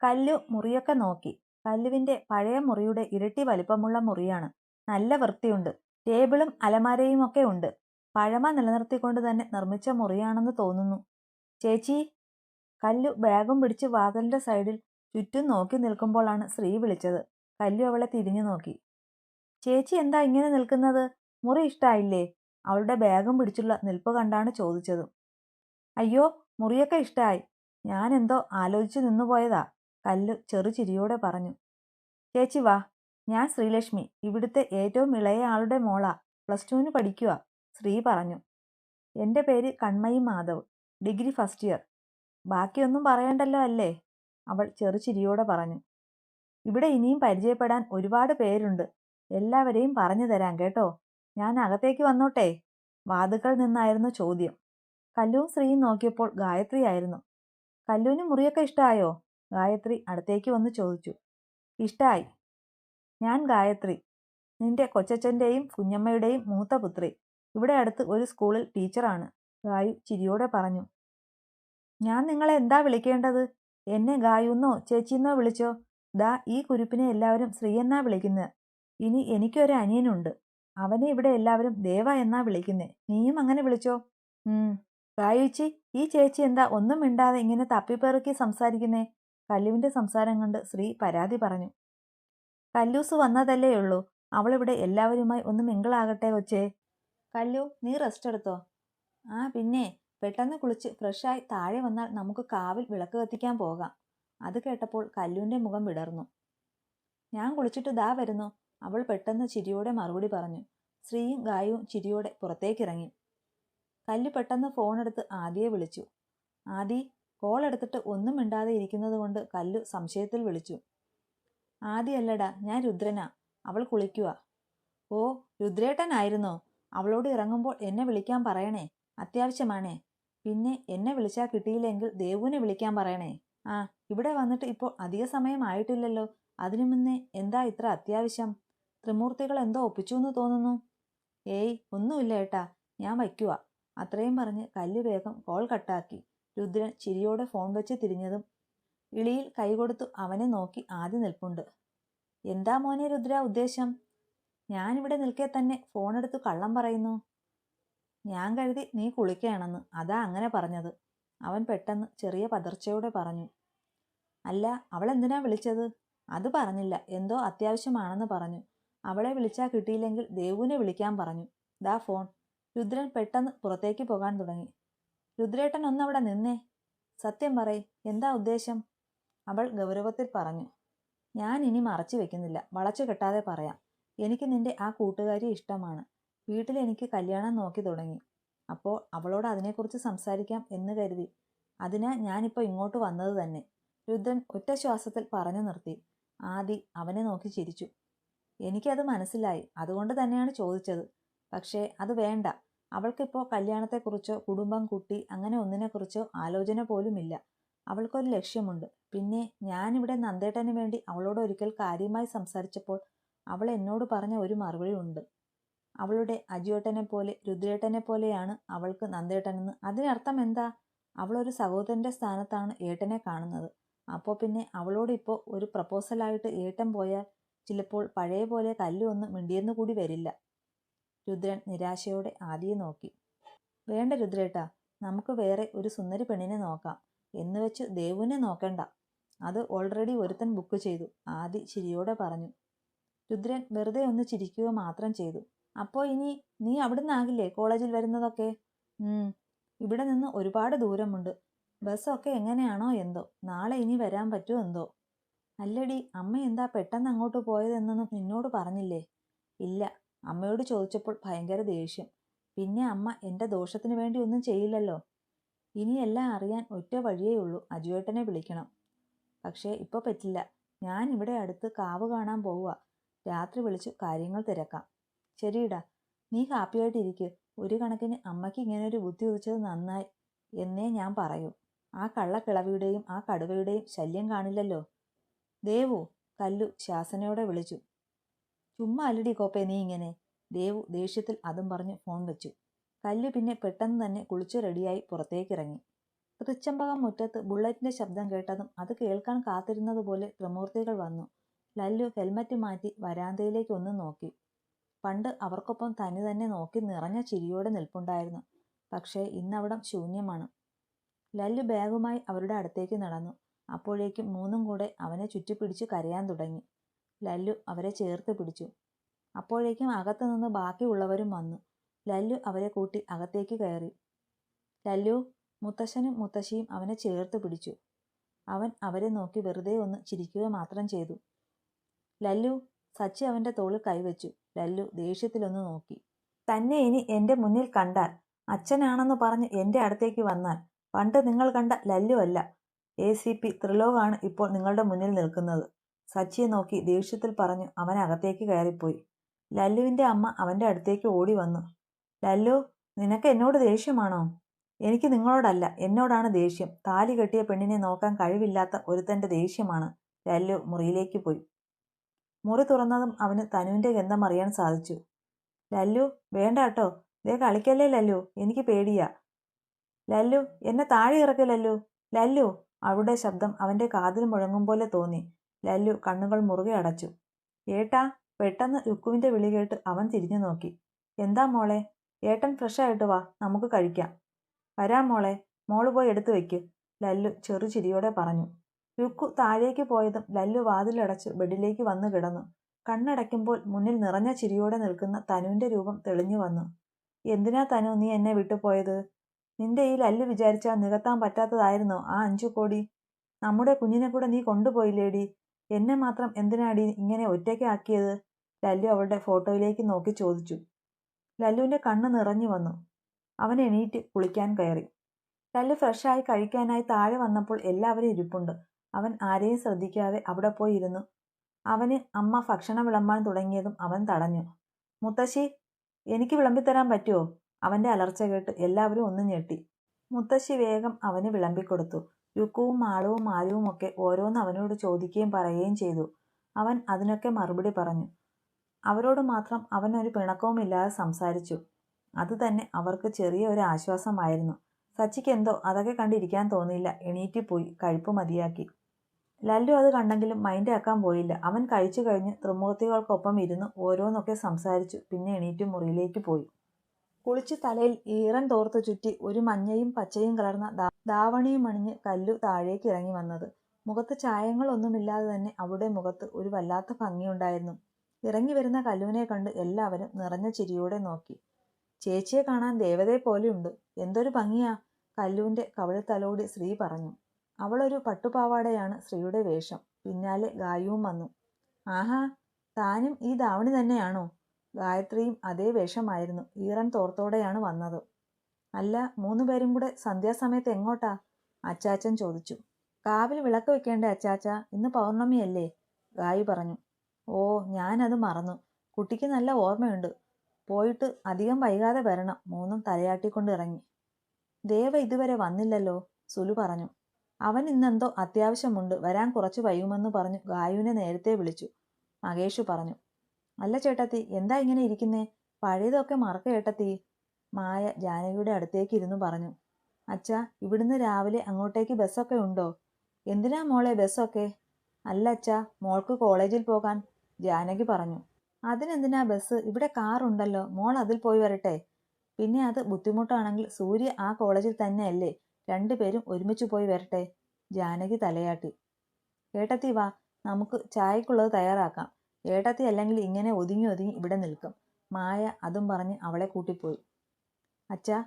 കല്ലു മുറിയൊക്കെ നോക്കി. കല്ലുവിന്റെ പഴയ മുറിയുടെ ഇരട്ടി വലിപ്പമുള്ള മുറിയാണ്. നല്ല വൃത്തിയുണ്ട്. ടേബിളും അലമാരയും ഒക്കെ ഉണ്ട്. പഴമ നിലനിർത്തിക്കൊണ്ട് തന്നെ നിർമ്മിച്ച മുറിയാണെന്ന് തോന്നുന്നു. ചേച്ചി! കല്ലു ബാഗും പിടിച്ച് വാതിലിന്റെ സൈഡിൽ ചുറ്റും നോക്കി നിൽക്കുമ്പോഴാണ് ശ്രീ വിളിച്ചത്. കല്ലു അവളെ തിരിഞ്ഞു നോക്കി. ചേച്ചി എന്താ ഇങ്ങനെ നിൽക്കുന്നത്? മുറി ഇഷ്ടായില്ലേ? അവളുടെ ബാഗും പിടിച്ചുള്ള നിൽപ്പ് കണ്ടാണ് ചോദിച്ചത്. അയ്യോ, മുറിയൊക്കെ ഇഷ്ടായി. ഞാനെന്തോ ആലോചിച്ചു നിന്നുപോയതാ, കല്ലു ചെറുചിരിയോടെ പറഞ്ഞു. ചേച്ചി വാ. ഞാൻ ശ്രീലക്ഷ്മി, ഇവിടുത്തെ ഏറ്റവും ഇളയ ആളുടെ മോളാ. +2 പഠിക്കുക, ശ്രീ പറഞ്ഞു. എൻ്റെ പേര് കൺമയി മാധവ്, ഡിഗ്രി ഫസ്റ്റ് ഇയർ. ബാക്കിയൊന്നും പറയണ്ടല്ലോ അല്ലേ? അവൾ ചെറുചിരിയോടെ പറഞ്ഞു. ഇവിടെ ഇനിയും പരിചയപ്പെടാൻ ഒരുപാട് പേരുണ്ട്. എല്ലാവരെയും പറഞ്ഞു തരാം കേട്ടോ. ഞാൻ അകത്തേക്ക് വന്നോട്ടെ? വാതുക്കൽ നിന്നായിരുന്നു ചോദ്യം. കല്ലുവും ശ്രീയും നോക്കിയപ്പോൾ ഗായത്രി ആയിരുന്നു. കല്ലുവിന് മുറിയൊക്കെ ഇഷ്ടമായോ? ഗായത്രി അടുത്തേക്ക് വന്ന് ചോദിച്ചു. ഇഷ്ടായി. ഞാൻ ഗായത്രി, നിന്റെ കൊച്ചച്ഛൻ്റെയും കുഞ്ഞമ്മയുടെയും മൂത്ത പുത്രി. ഇവിടെ അടുത്ത് ഒരു സ്കൂളിൽ ടീച്ചറാണ്, ഗായു ചിരിയോടെ പറഞ്ഞു. ഞാൻ നിങ്ങളെ എന്താ വിളിക്കേണ്ടത്? എന്നെ ഗായുന്നോ ചേച്ചിന്നോ വിളിച്ചോ. ദാ ഈ കുരുപ്പിനെ എല്ലാവരും ശ്രീ എന്നാ വിളിക്കുന്നത്. ഇനി എനിക്കൊരു അനിയനുണ്ട്, അവനെ ഇവിടെ എല്ലാവരും ദേവ എന്നാ വിളിക്കുന്നേ. നീയും അങ്ങനെ വിളിച്ചോ. ഗായുച്ചി, ഈ ചേച്ചി എന്താ ഒന്നും മിണ്ടാതെ ഇങ്ങനെ തപ്പിപ്പെറുക്കി സംസാരിക്കുന്നേ? കല്ലുവിന്റെ സംസാരം കണ്ട് ശ്രീ പരാതി പറഞ്ഞു. കല്ലൂസ് വന്നതല്ലേ ഉള്ളൂ, അവളിവിടെ എല്ലാവരുമായി ഒന്ന് മിങ്കിളാകട്ടെ കൊച്ചേ. കല്ലു, നീ റെസ്റ്റ് എടുത്തോ? ആ പിന്നെ, പെട്ടെന്ന് കുളിച്ച് ഫ്രഷായി താഴെ വന്നാൽ നമുക്ക് കാവിൽ വിളക്ക് കത്തിക്കാൻ പോകാം. അത് കേട്ടപ്പോൾ കല്ലുവിന്റെ മുഖം വിടർന്നു. ഞാൻ കുളിച്ചിട്ട് ദാ വരുന്നു, അവൾ പെട്ടെന്ന് ചിരിയോടെ മറുപടി പറഞ്ഞു. ശ്രീയും ഗായുവും ചിരിയോടെ പുറത്തേക്കിറങ്ങി. കല്ലു പെട്ടെന്ന് ഫോണെടുത്ത് ആദിയെ വിളിച്ചു. ആദി! കോൾ എടുത്തിട്ട് ഒന്നും മിണ്ടാതെ ഇരിക്കുന്നത് കൊണ്ട് കല്ലു സംശയത്തിൽ വിളിച്ചു. ആദി അല്ലടാ, ഞാൻ രുദ്രനാ. അവൾ കുളിക്കുക. ഓ, രുദ്രേട്ടനായിരുന്നോ? അവളോട് ഇറങ്ങുമ്പോൾ എന്നെ വിളിക്കാൻ പറയണേ, അത്യാവശ്യമാണേ. പിന്നെ എന്നെ വിളിച്ചാൽ കിട്ടിയില്ലെങ്കിൽ ദേവുവിനെ വിളിക്കാൻ പറയണേ. ആ, ഇവിടെ വന്നിട്ട് ഇപ്പോൾ അധിക സമയം ആയിട്ടില്ലല്ലോ, അതിനു മുന്നേ എന്താ ഇത്ര അത്യാവശ്യം? ത്രിമൂർത്തികൾ എന്തോ ഒപ്പിച്ചു എന്ന് തോന്നുന്നു. ഏയ്, ഒന്നുമില്ല ഏട്ടാ, ഞാൻ വയ്ക്കുക. അത്രയും പറഞ്ഞ് കല്ലു വേഗം കോൾ കട്ടാക്കി. രുദ്രൻ ചിരിയോടെ ഫോൺ വെച്ച് തിരിഞ്ഞതും ഇളിയിൽ കൈകൊടുത്തു അവനെ നോക്കി ആദ്യ നിൽപ്പുണ്ട്. എന്താ മോനെ രുദ്ര ഉദ്ദേശം? ഞാനിവിടെ നിൽക്കെ തന്നെ ഫോണെടുത്ത് കള്ളം പറയുന്നു. ഞാൻ കരുതി നീ കുളിക്കുകയാണെന്ന്, അതാ അങ്ങനെ പറഞ്ഞത്. അവൻ പെട്ടെന്ന് ചെറിയ പതർച്ചയോടെ പറഞ്ഞു. അല്ല, അവളെന്തിനാ വിളിച്ചത്? അത് പറഞ്ഞില്ല, എന്തോ അത്യാവശ്യമാണെന്ന് പറഞ്ഞു. അവളെ വിളിച്ചാൽ കിട്ടിയില്ലെങ്കിൽ ദേവുവിനെ വിളിക്കാൻ പറഞ്ഞു. ദാ ഫോൺ. രുദ്രൻ പെട്ടെന്ന് പുറത്തേക്ക് പോകാൻ തുടങ്ങി. രുദ്രേട്ടൻ ഒന്നവിടെ നിന്നേ. സത്യം പറയ്, എന്താ ഉദ്ദേശം? അവൾ ഗൗരവത്തിൽ പറഞ്ഞു. ഞാൻ ഇനി മറച്ചു വെക്കുന്നില്ല, വളച്ചു കെട്ടാതെ പറയാം. എനിക്ക് നിന്റെ ആ കൂട്ടുകാരിയെ ഇഷ്ടമാണ്. വീട്ടിൽ എനിക്ക് കല്യാണം നോക്കി തുടങ്ങി. അപ്പോൾ അവളോട് അതിനെക്കുറിച്ച് സംസാരിക്കാം എന്ന് കരുതി. അതിനാ ഞാനിപ്പോൾ ഇങ്ങോട്ട് വന്നത് തന്നെ. രുദ്രൻ ഒറ്റ ശ്വാസത്തിൽ പറഞ്ഞു നിർത്തി. ആദി അവനെ നോക്കി ചിരിച്ചു. എനിക്കത് മനസ്സിലായി, അതുകൊണ്ട് തന്നെയാണ് ചോദിച്ചത്. പക്ഷേ അത് വേണ്ട. അവൾക്കിപ്പോൾ കല്യാണത്തെക്കുറിച്ചോ കുടുംബം, കുട്ടി അങ്ങനെ ഒന്നിനെക്കുറിച്ചോ ആലോചന പോലുമില്ല. അവൾക്കൊരു ലക്ഷ്യമുണ്ട്. പിന്നെ ഞാനിവിടെ നന്ദേട്ടന് വേണ്ടി അവളോട് ഒരിക്കൽ കാര്യമായി സംസാരിച്ചപ്പോൾ അവൾ എന്നോട് പറഞ്ഞ ഒരു മറുപടി ഉണ്ട്. അവളുടെ അജിയേട്ടനെ പോലെ രുദ്രേട്ടനെ പോലെയാണ് അവൾക്ക് നന്ദേട്ടനെന്ന്. അതിനർത്ഥം എന്താ? അവളൊരു സഹോദരന്റെ സ്ഥാനത്താണ് ഏട്ടനെ കാണുന്നത്. അപ്പോൾ പിന്നെ അവളോട് ഇപ്പോൾ ഒരു പ്രപ്പോസലായിട്ട് ഏട്ടൻ പോയാൽ ചിലപ്പോൾ പഴയ പോലെ കല്ലു ഒന്ന് മിണ്ടിയെന്നു കൂടി വരില്ല. രുദ്രൻ നിരാശയോടെ ആദിയെ നോക്കി. വേണ്ട രുദ്രേട്ടാ, നമുക്ക് വേറെ ഒരു സുന്ദരി പെണ്ണിനെ നോക്കാം. എന്നുവെച്ച് ദേവുവിനെ നോക്കണ്ട. അത് ഓൾറെഡി ഒരുത്തൻ ബുക്ക് ചെയ്തു, ആദി ചിരിയോടെ പറഞ്ഞു. രുദ്രൻ വെറുതെ ഒന്ന് ചിരിക്കുക മാത്രം ചെയ്തു. അപ്പോൾ ഇനി നീ അവിടുന്നാകില്ലേ കോളേജിൽ വരുന്നതൊക്കെ? ഇവിടെ നിന്ന് ഒരുപാട് ദൂരമുണ്ട്. ബസ്സൊക്കെ എങ്ങനെയാണോ എന്തോ. നാളെ ഇനി വരാൻ പറ്റുമോ എന്തോ. അല്ലടി, അമ്മ എന്താ പെട്ടെന്ന് അങ്ങോട്ട് പോയതെന്നൊന്നും നിന്നോട് പറഞ്ഞില്ലേ? ഇല്ല, അമ്മയോട് ചോദിച്ചപ്പോൾ ഭയങ്കര ദേഷ്യം. പിന്നെ അമ്മ എൻ്റെ ദോഷത്തിന് വേണ്ടി ഒന്നും ചെയ്യില്ലല്ലോ. ഇനിയെല്ലാം അറിയാൻ ഒറ്റ വഴിയേ ഉള്ളൂ, അജുവേട്ടനെ വിളിക്കണം. പക്ഷേ ഇപ്പോൾ പറ്റില്ല. ഞാൻ ഇവിടെ അടുത്ത് കാവ് കാണാൻ പോവുക. രാത്രി വിളിച്ചു കാര്യങ്ങൾ തിരക്കാം. ശരിയിടാ, നീ ഹാപ്പിയായിട്ടിരിക്ക്. ഒരു കണക്കിന് അമ്മയ്ക്ക് ഇങ്ങനൊരു ബുദ്ധി ഉദിച്ചത് നന്നായി എന്നേ ഞാൻ പറയൂ. ആ കള്ളക്കിളവിയുടെയും ആ കടുവയുടെയും ശല്യം കാണില്ലല്ലോ. ദേവു! കല്ലു ശാസനയോടെ വിളിച്ചു. ചുമ്മാ അല്ലടി കോപ്പേ നീ ഇങ്ങനെ. ദേവു ദേഷ്യത്തിൽ അതും പറഞ്ഞ് ഫോൺ വെച്ചു. കല്ലു പിന്നെ പെട്ടെന്ന് തന്നെ കുളിച്ചു റെഡിയായി പുറത്തേക്കിറങ്ങി. തൃച്ചംബകം മുറ്റത്ത് ബുള്ളറ്റിന്റെ ശബ്ദം കേട്ടതും അത് കേൾക്കാൻ കാത്തിരുന്നതുപോലെ ത്രിമൂർത്തികൾ വന്നു. ലല്ലു ഹെൽമറ്റ് മാറ്റി വരാന്തയിലേക്ക് ഒന്ന് നോക്കി. പണ്ട് അവർക്കൊപ്പം തനി തന്നെ നോക്കി നിറഞ്ഞ ചിരിയോടെ നിൽപ്പുണ്ടായിരുന്നു. പക്ഷേ ഇന്നവിടം ശൂന്യമാണ്. ലല്ലു ബാഗുമായി അവരുടെ അടുത്തേക്ക് നടന്നു. അപ്പോഴേക്കും മൂന്നും കൂടെ അവനെ ചുറ്റിപ്പിടിച്ച് കരയാൻ തുടങ്ങി. ലല്ലു അവരെ ചേർത്ത് പിടിച്ചു. അപ്പോഴേക്കും അകത്തു നിന്ന് ബാക്കിയുള്ളവരും വന്നു. ലല്ലു അവരെ കൂട്ടി അകത്തേക്ക് കയറി. ലല്ലു, മുത്തശ്ശനും മുത്തശ്ശിയും അവനെ ചേർത്ത് പിടിച്ചു. അവൻ അവരെ നോക്കി വെറുതെ ഒന്ന് ചിരിക്കുക മാത്രം ചെയ്തു. ലല്ലു, സച്ചി അവന്റെ തോളിൽ കൈവച്ചു. ലല്ലു ദേഷ്യത്തിലൊന്ന് നോക്കി. തന്നെ ഇനി എന്റെ മുന്നിൽ കണ്ടാൽ, അച്ഛനാണെന്ന് പറഞ്ഞ് എന്റെ അടുത്തേക്ക് വന്നാൽ, പണ്ട് നിങ്ങൾ കണ്ട ലല്ലു അല്ല, ACP ത്രിലോകാണ് ഇപ്പോൾ നിങ്ങളുടെ മുന്നിൽ നിൽക്കുന്നത്. സച്ചിയെ നോക്കി ദേഷ്യത്തിൽ പറഞ്ഞു അവൻ അകത്തേക്ക് കയറിപ്പോയി. ലല്ലുവിന്റെ അമ്മ അവന്റെ അടുത്തേക്ക് ഓടി വന്നു. ലല്ലു, നിനക്ക് എന്നോട് ദേഷ്യമാണോ? എനിക്ക് നിങ്ങളോടല്ല, എന്നോടാണ് ദേഷ്യം. താലി കെട്ടിയ പെണ്ണിനെ നോക്കാൻ കഴിവില്ലാത്ത ഒരുത്തന്റെ ദേഷ്യമാണ്. ലല്ലു മുറിയിലേക്ക് പോയി. മുറി തുറന്നതും അവന് തനുവിന്റെ ഗന്ധം അറിയാൻ സാധിച്ചു. ലല്ലു, വേണ്ട കേട്ടോ, ദേ കളിക്കല്ലേ ലല്ലു, എനിക്ക് പേടിയാ. ലല്ലു, എന്നെ താഴെ ഇറക്ക് ലല്ലു. ലല്ലു, അവളുടെ ശബ്ദം അവന്റെ കാതിൽ മുഴങ്ങും പോലെ തോന്നി. ലല്ലു കണ്ണുകൾ മുറുകെ അടച്ചു. ഏട്ടാ, പെട്ടെന്ന് രുക്കുവിന്റെ വിളി കേട്ട് അവൻ തിരിഞ്ഞു നോക്കി. എന്താ മോളെ? ഏട്ടൻ ഫ്രഷായിട്ട് വാ, നമുക്ക് കഴിക്കാം. വരാം മോളെ, മോള് പോയി എടുത്തു വെക്ക്, ലല്ലു ചെറു ചിരിയോടെ പറഞ്ഞു. രുക്കു താഴേക്ക് പോയതും ലല്ലു വാതിലടച്ച് ബെഡിലേക്ക് വന്നു കിടന്നു. കണ്ണടയ്ക്കുമ്പോൾ മുന്നിൽ നിറഞ്ഞ ചിരിയോടെ നിൽക്കുന്ന തനുവിന്റെ രൂപം തെളിഞ്ഞു വന്നു. എന്തിനാ തനു നീ എന്നെ വിട്ടുപോയത്? നിന്റെ ഈ ലല്ലു വിചാരിച്ചാൽ നികത്താൻ പറ്റാത്തതായിരുന്നോ ആ 5 കോടി? നമ്മുടെ കുഞ്ഞിനെ കൂടെ നീ കൊണ്ടുപോയില്ലേടി? എന്നെ മാത്രം എന്തിനാടി ഇങ്ങനെ ഒറ്റയ്ക്കാക്കിയത്? ലല്ലു അവളുടെ ഫോട്ടോയിലേക്ക് നോക്കി ചോദിച്ചു. ലല്ലുവിന്റെ കണ്ണ് നിറഞ്ഞു വന്നു. അവൻ എണീറ്റ് കുളിക്കാൻ കയറി. ലല്ലു ഫ്രഷായി കഴിക്കാനായി താഴെ വന്നപ്പോൾ എല്ലാവരും ഇരിപ്പുണ്ട്. അവൻ ആരെയും ശ്രദ്ധിക്കാതെ അവിടെ പോയി ഇരുന്നു. അവന് അമ്മ ഭക്ഷണം വിളമ്പാൻ തുടങ്ങിയതും അവൻ തടഞ്ഞു. മുത്തശ്ശി, എനിക്ക് വിളമ്പിത്തരാൻ പറ്റുമോ? അവന്റെ അലർച്ച കേട്ട് എല്ലാവരും ഒന്ന് ഞെട്ടി. മുത്തശ്ശി വേഗം അവന് വിളമ്പിക്കൊടുത്തു. രുക്കുവും മാളവും മാലുവും ഒക്കെ ഓരോന്ന് അവനോട് ചോദിക്കുകയും പറയുകയും ചെയ്തു. അവൻ അതിനൊക്കെ മറുപടി പറഞ്ഞു. അവരോട് മാത്രം അവൻ ഒരു പിണക്കവുമില്ലാതെ സംസാരിച്ചു. അത് തന്നെ അവർക്ക് ചെറിയ ഒരു ആശ്വാസമായിരുന്നു. സച്ചിക്ക് എന്തോ അതൊക്കെ കണ്ടിരിക്കാൻ തോന്നിയില്ല. എണീറ്റ് പോയി കഴിപ്പ് മതിയാക്കി. ലല്ലു അത് കണ്ടെങ്കിലും മൈൻഡ് ആക്കാൻ പോയില്ല. അവൻ കഴിച്ചു കഴിഞ്ഞ് ത്രിമൂർത്തികൾക്കൊപ്പം ഇരുന്ന് ഓരോന്നൊക്കെ സംസാരിച്ചു. പിന്നെ എണീറ്റ് മുറിയിലേക്ക് പോയി. കുളിച്ച് തലയിൽ ഈറൻ തോർത്ത് ചുറ്റി ഒരു മഞ്ഞയും പച്ചയും കലർന്ന ദാവണിയും അണിഞ്ഞ് കല്ലു താഴേക്ക് ഇറങ്ങി വന്നത്. മുഖത്ത് ചായങ്ങളൊന്നുമില്ലാതെ തന്നെ അവളുടെ മുഖത്ത് ഒരു വല്ലാത്ത ഭംഗിയുണ്ടായിരുന്നു. ഇറങ്ങി വരുന്ന കല്ലുവിനെ കണ്ട് എല്ലാവരും നിറഞ്ഞ ചിരിയോടെ നോക്കി. ചേച്ചിയെ കാണാൻ ദേവതയെ പോലെയുണ്ട്, എന്തൊരു ഭംഗിയാ, കല്ലുവിന്റെ കവിളിൽ തലോടി ശ്രീ പറഞ്ഞു. അവളൊരു പട്ടുപാവാടയാണ് ശ്രീയുടെ വേഷം. പിന്നാലെ ഗായുവും വന്നു. ആഹാ, താനും ഈ ദാവണി തന്നെയാണോ? ഗായത്രിയും അതേ വേഷമായിരുന്നു. ഈറൻ തോർത്തോടെയാണ് വന്നത്. അല്ല, 3 പേരും കൂടെ സന്ധ്യാസമയത്ത് എങ്ങോട്ടാ? അച്ചാച്ചൻ ചോദിച്ചു. കാവിൽ വിളക്ക് വെക്കേണ്ടേ അച്ചാച്ച, ഇന്ന് പൗർണമിയല്ലേ? ഗായു പറഞ്ഞു. ഓ, ഞാനത് മറന്നു. കുട്ടിക്ക് നല്ല ഓർമ്മയുണ്ട്. പോയിട്ട് അധികം വൈകാതെ വരണം. 3ഉം തലയാട്ടിക്കൊണ്ട് ഇറങ്ങി. ദേവ ഇതുവരെ വന്നില്ലല്ലോ, സുലു പറഞ്ഞു. അവൻ ഇന്നെന്തോ അത്യാവശ്യമുണ്ട്, വരാൻ കുറച്ച് വൈകുമെന്ന് പറഞ്ഞു ഗായുവിനെ നേരത്തെ വിളിച്ചു. മകേഷ് പറഞ്ഞു. അല്ല ചേട്ടത്തി, എന്താ ഇങ്ങനെ ഇരിക്കുന്നേ? പഴയതൊക്കെ മറക്ക ചേട്ടത്തി, മായ ജാനകിയുടെ അടുത്തേക്ക് ഇരുന്നു പറഞ്ഞു. അച്ഛാ, ഇവിടുന്ന് രാവിലെ അങ്ങോട്ടേക്ക് ബസ്സൊക്കെ ഉണ്ടോ? എന്തിനാ മോളെ ബസ്സൊക്കെ? അല്ല അച്ഛാ, മോൾക്ക് കോളേജിൽ പോകാൻ, ജാനകി പറഞ്ഞു. അതിനെന്തിനാ ബസ്? ഇവിടെ കാറുണ്ടല്ലോ, മോൾ അതിൽ പോയി വരട്ടെ. പിന്നെ അത് ബുദ്ധിമുട്ടാണെങ്കിൽ സൂര്യ ആ കോളേജിൽ തന്നെയല്ലേ, 2 പേരും ഒരുമിച്ച് പോയി വരട്ടെ. ജാനകി തലയാട്ടി. ഏട്ടത്തി വാ, നമുക്ക് ചായക്കുള്ളത് തയ്യാറാക്കാം. ഏട്ടത്തി അല്ലെങ്കിൽ ഇങ്ങനെ ഒതുങ്ങി ഒതുങ്ങി ഇവിടെ നിൽക്കും. മായ അതും പറഞ്ഞ് അവളെ കൂട്ടിപ്പോയി. അച്ഛാ,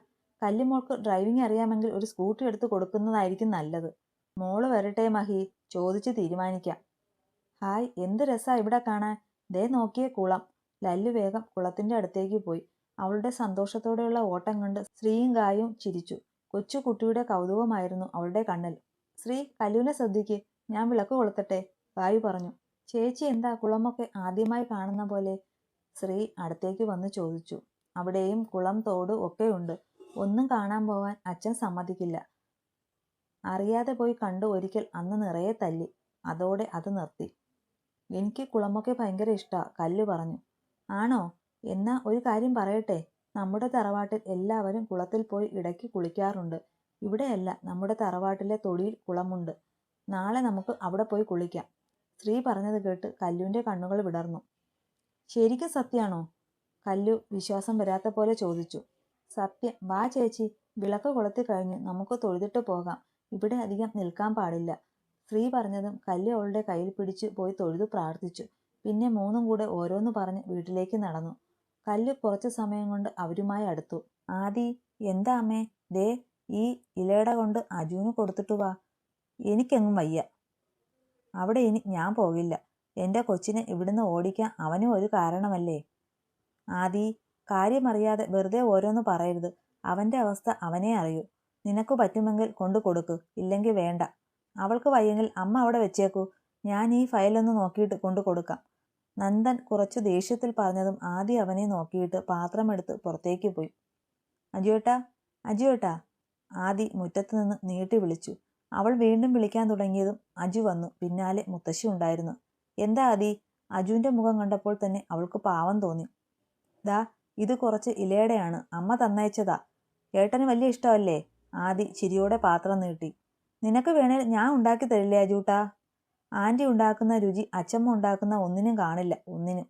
കല്ലുമോൾക്ക് ഡ്രൈവിംഗ് അറിയാമെങ്കിൽ ഒരു സ്കൂട്ടി എടുത്ത് കൊടുക്കുന്നതായിരിക്കും നല്ലത്. മോള് വരട്ടെ മഹി, ചോദിച്ച് തീരുമാനിക്കാം. ഹായ്, എന്ത് രസാ ഇവിടെ കാണാൻ. ദേ നോക്കിയേ കുളം. ലല്ലു വേഗം കുളത്തിന്റെ അടുത്തേക്ക് പോയി. അവളുടെ സന്തോഷത്തോടെയുള്ള ഓട്ടം കണ്ട് ശ്രീയും ഗായും ചിരിച്ചു. കൊച്ചു കുട്ടിയുടെ കൗതുകമായിരുന്നു അവളുടെ കണ്ണിൽ. ശ്രീ, കല്ലുവിനെ ശ്രദ്ധിക്ക്, ഞാൻ വിളക്ക് കൊളുത്തട്ടെ, ഗായു പറഞ്ഞു. ചേച്ചി എന്താ കുളമൊക്കെ ആദ്യമായി കാണുന്ന പോലെ? ശ്രീ അടുത്തേക്ക് വന്ന് ചോദിച്ചു. അവിടെയും കുളം തോട് ഒക്കെയുണ്ട്. ഒന്നും കാണാൻ പോവാൻ അച്ഛൻ സമ്മതിക്കില്ല. അറിയാതെ പോയി കണ്ടു ഒരിക്കൽ, അന്ന് നിറയെ തല്ലി. അതോടെ അത് നിർത്തി. എനിക്ക് കുളമൊക്കെ ഭയങ്കര ഇഷ്ടാ, കല്ലു പറഞ്ഞു. ആണോ? എന്നാ ഒരു കാര്യം പറയട്ടെ, നമ്മുടെ തറവാട്ടിൽ എല്ലാവരും കുളത്തിൽ പോയി ഇടയ്ക്ക് കുളിക്കാറുണ്ട്. ഇവിടെയല്ല, നമ്മുടെ തറവാട്ടിലെ തൊടിയിൽ കുളമുണ്ട്. നാളെ നമുക്ക് അവിടെ പോയി കുളിക്കാം. ശ്രീ പറഞ്ഞത് കേട്ട് കല്ലുവിൻ്റെ കണ്ണുകൾ വിടർന്നു. ശരിക്കും സത്യാണോ? കല്ലു വിശ്വാസം വരാത്ത പോലെ ചോദിച്ചു. സത്യം. വാ ചേച്ചി, വിളക്ക് കൊളുത്തി കഴിഞ്ഞു, നമുക്ക് തൊഴുതിട്ട് പോകാം. ഇവിടെ അധികം നിൽക്കാൻ പാടില്ല. ശ്രീ പറഞ്ഞതും കല്ലു അവളുടെ കയ്യിൽ പിടിച്ചു പോയി തൊഴുതു പ്രാർത്ഥിച്ചു. പിന്നെ മൂന്നും കൂടെ ഓരോന്ന് പറഞ്ഞ് വീട്ടിലേക്ക് നടന്നു. കല്ലു കുറച്ചു സമയം കൊണ്ട് അവരുമായി അടുത്തു. ആദി, എന്താ അമ്മേ? ദേ, ഈ ഇലയുടെ കൊണ്ട് അജുവിന് കൊടുത്തിട്ടു വാ. എനിക്കെങ്ങും വയ്യ. അവിടെ ഇനി ഞാൻ പോകില്ല. എൻ്റെ കൊച്ചിനെ ഇവിടുന്ന് ഓടിക്കാൻ അവനും ഒരു കാരണമല്ലേ. ആദി, കാര്യമറിയാതെ വെറുതെ ഓരോന്ന് പറയരുത്. അവൻ്റെ അവസ്ഥ അവനേ അറിയൂ. നിനക്ക് പറ്റുമെങ്കിൽ കൊണ്ടു കൊടുക്ക്, ഇല്ലെങ്കിൽ വേണ്ട. അവൾക്ക് വയ്യെങ്കിൽ അമ്മ അവിടെ വെച്ചേക്കൂ. ഞാൻ ഈ ഫയലൊന്ന് നോക്കിയിട്ട് കൊണ്ടു കൊടുക്കാം. നന്ദൻ കുറച്ചു ദേഷ്യത്തിൽ പറഞ്ഞതും ആദി അവനെ നോക്കിയിട്ട് പാത്രമെടുത്ത് പുറത്തേക്ക് പോയി. അജുവേട്ടാ, അജുവേട്ടാ, ആദി മുറ്റത്ത് നിന്ന് നീട്ടി വിളിച്ചു. അവൾ വീണ്ടും വിളിക്കാൻ തുടങ്ങിയതും അജു വന്നു. പിന്നാലെ മുത്തശ്ശി ഉണ്ടായിരുന്നു. എന്താ ആദി? അജുവിൻ്റെ മുഖം കണ്ടപ്പോൾ തന്നെ അവൾക്ക് പാവം തോന്നി. ദാ, ഇത് കുറച്ച് ഇലയുടെയാണ്, അമ്മ തന്നയച്ചതാ. ഏട്ടന് വലിയ ഇഷ്ടമല്ലേ? ആദി ചിരിയോടെ പാത്രം നീട്ടി. നിനക്ക് വേണേൽ ഞാൻ ഉണ്ടാക്കി തരില്ലേ അജൂട്ടാ? ആൻറ്റി ഉണ്ടാക്കുന്ന രുചി അച്ചമ്മ ഉണ്ടാക്കുന്ന ഒന്നിനും കാണില്ല, ഒന്നിനും.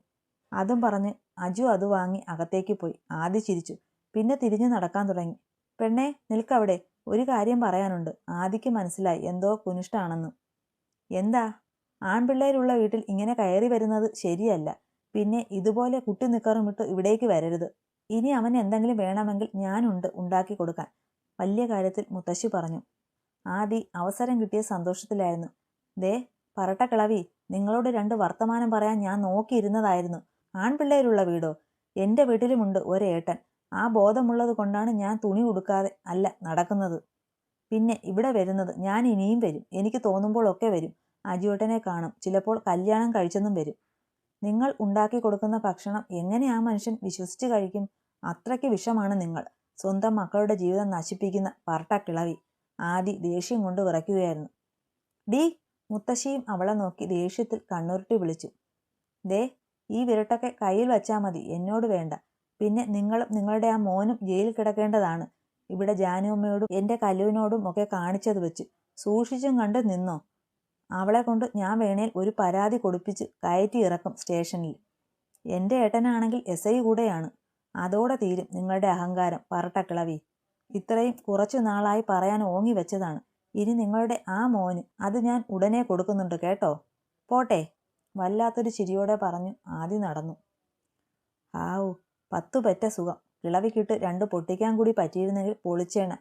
അതും പറഞ്ഞ് അജു അത് വാങ്ങി അകത്തേക്ക് പോയി. ആദി ചിരിച്ചു. പിന്നെ തിരിഞ്ഞു നടക്കാൻ തുടങ്ങി. പെണ്ണേ, നിൽക്കവിടെ, ഒരു കാര്യം പറയാനുണ്ട്. ആദിക്ക് മനസ്സിലായി എന്തോ കുനിഷ്ടാണെന്ന്. എന്താ? ആൺപിള്ളേരുള്ള വീട്ടിൽ ഇങ്ങനെ കയറി വരുന്നത് ശരിയല്ല. പിന്നെ ഇതുപോലെ കുട്ടി നിക്കറുമിട്ട് ഇവിടേക്ക് വരരുത്. ഇനി അവന് എന്തെങ്കിലും വേണമെങ്കിൽ ഞാനുണ്ട് ഉണ്ടാക്കി കൊടുക്കാൻ. വലിയ കാര്യത്തിൽ മുത്തശ്ശി പറഞ്ഞു. ആദി അവസരം കിട്ടിയ സന്തോഷത്തിലായിരുന്നു. ദേ പറട്ടക്കിളവി, നിങ്ങളോട് 2 വർത്തമാനം പറയാൻ ഞാൻ നോക്കിയിരുന്നതായിരുന്നു. ആൺപിള്ളേരുള്ള വീടോ? എൻ്റെ വീട്ടിലുമുണ്ട് ഒരേട്ടൻ. ആ ബോധമുള്ളത് കൊണ്ടാണ് ഞാൻ തുണി ഉടുക്കാതെ അല്ല നടക്കുന്നത്. പിന്നെ ഇവിടെ വരുന്നത് ഞാൻ ഇനിയും വരും. എനിക്ക് തോന്നുമ്പോഴൊക്കെ വരും. അജുവേട്ടനെ കാണും. ചിലപ്പോൾ കല്യാണം കഴിച്ചെന്നും വരും. നിങ്ങൾ ഉണ്ടാക്കി കൊടുക്കുന്ന ഭക്ഷണം എങ്ങനെ ആ മനുഷ്യൻ വിശ്വസിച്ച് കഴിക്കും? അത്രയ്ക്ക് വിഷമാണ് നിങ്ങൾ. സ്വന്തം മക്കളുടെ ജീവിതം നശിപ്പിക്കുന്ന പറട്ടക്കിളവി. ആദി ദേഷ്യം കൊണ്ട് വിറയ്ക്കുകയായിരുന്നു. ഡീ, മുത്തശ്ശിയും അവളെ നോക്കി ദേഷ്യത്തിൽ കണ്ണുരുട്ടി വിളിച്ചു. ദേ, ഈ വിരട്ടൊക്കെ കയ്യിൽ വച്ചാൽ മതി, എന്നോട് വേണ്ട. പിന്നെ നിങ്ങളും നിങ്ങളുടെ ആ മോനും ജയിലിൽ കിടക്കേണ്ടതാണ്. ഇവിടെ ജാനുമ്മയോടും എൻ്റെ കല്ലുവിനോടും ഒക്കെ കാണിച്ചത് വെച്ച് സൂക്ഷിച്ചും കണ്ട് നിന്നോ. അവളെ കൊണ്ട് ഞാൻ വേണേൽ ഒരു പരാതി കൊടുപ്പിച്ച് കയറ്റി ഇറക്കും സ്റ്റേഷനിൽ. എൻ്റെ ഏട്ടനാണെങ്കിൽ SI കൂടെയാണ്. അതോടെ തീരും നിങ്ങളുടെ അഹങ്കാരം, പറട്ടക്കിളവി. ഇത്രയും കുറച്ചു നാളായി പറയാൻ ഓങ്ങി വെച്ചതാണ്. ഇനി നിങ്ങളുടെ ആ മോന് അത് ഞാൻ ഉടനെ കൊടുക്കുന്നുണ്ട് കേട്ടോ. പോട്ടെ. വല്ലാത്തൊരു ചിരിയോടെ പറഞ്ഞു ആദി നടന്നു. ആവൂ, 10 പെറ്റ സുഖം. കിളവിക്കിട്ട് 2 പൊട്ടിക്കാൻ കൂടി പറ്റിയിരുന്നെങ്കിൽ പൊളിച്ചേണ.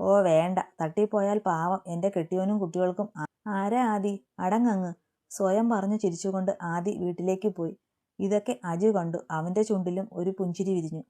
ഓ വേണ്ട, തട്ടിപ്പോയാൽ പാവം എൻ്റെ കെട്ടിയോനും കുട്ടികൾക്കും. ആരാ ആദി? അടങ്ങങ്ങ്, സ്വയം പറഞ്ഞു ചിരിച്ചുകൊണ്ട് ആദി വീട്ടിലേക്ക് പോയി. ഇതൊക്കെ അജു കണ്ടു. അവൻ്റെ ചുണ്ടിലും ഒരു പുഞ്ചിരി വിരിഞ്ഞു.